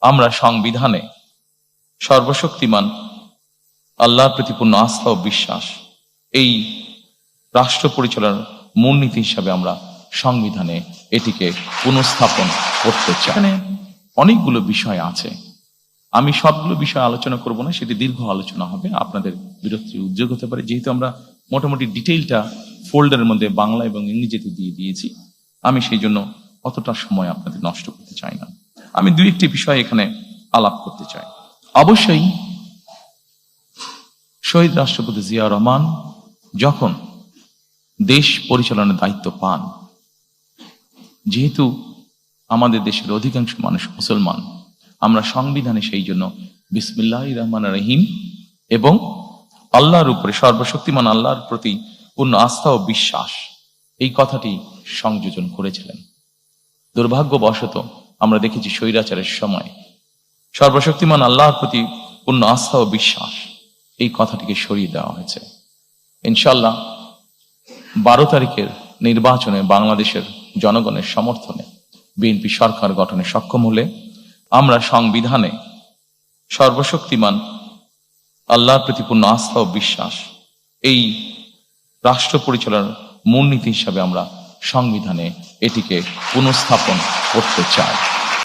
আমরা সংবিধানে সর্বশক্তিমান আল্লাহর প্রতি পূর্ণ আস্থা ও বিশ্বাস এই রাষ্ট্র পরিচালনার মূলনীতি হিসাবে আমরা সংবিধানে এটিকে পুনঃস্থাপন করতে চাই। এখানে অনেকগুলো বিষয় আছে, আমি সবগুলো বিষয় আলোচনা করব না, সেটি দীর্ঘ আলোচনা হবে, আপনাদের বিরক্তির উদ্যোগ হতে পারে। যেহেতু আমরা মোটামুটি ডিটেইলটা ফোল্ডারের মধ্যে বাংলা এবং ইংরেজিতে দিয়ে দিয়েছি, আমি সেই জন্য অতটা সময় আপনাদের নষ্ট করতে চাই না। আমি দুই একটি বিষয় এখানে আলাপ করতে চাই। অবশ্যই শহীদ রাষ্ট্রপতি জিয়া রহমান যখন দেশ পরিচালনার দায়িত্ব পান, যেহেতু আমাদের দেশের অধিকাংশ মানুষ মুসলমান, আমরা সংবিধানে সেই জন্য বিসমিল্লাহির রহমানির রহিম এবং আল্লাহর উপরে, সর্বশক্তিমান আল্লাহর প্রতি পূর্ণ আস্থা ও বিশ্বাস, এই কথাটি সংযোজন করেছিলেন। দুর্ভাগ্যবশত আমরা দেখেছি স্বৈরাচারের সময় সর্বশক্তিমান আল্লাহর প্রতি পূর্ণ আস্থা ও বিশ্বাস এই কথাটিকে সরিয়ে দেওয়া হয়েছে। ইনশাল্লাহ 12 তারিখের নির্বাচনে বাংলাদেশের জনগণের সমর্থনে বিএনপি সরকার গঠনে সক্ষম হলে আমরা সংবিধানে সর্বশক্তিমান আল্লাহর প্রতি পূর্ণ আস্থা ও বিশ্বাস এই রাষ্ট্র পরিচালনার মূলনীতি হিসাবে আমরা সংবিধানে এটিকে পুনঃস্থাপন করতে চাই।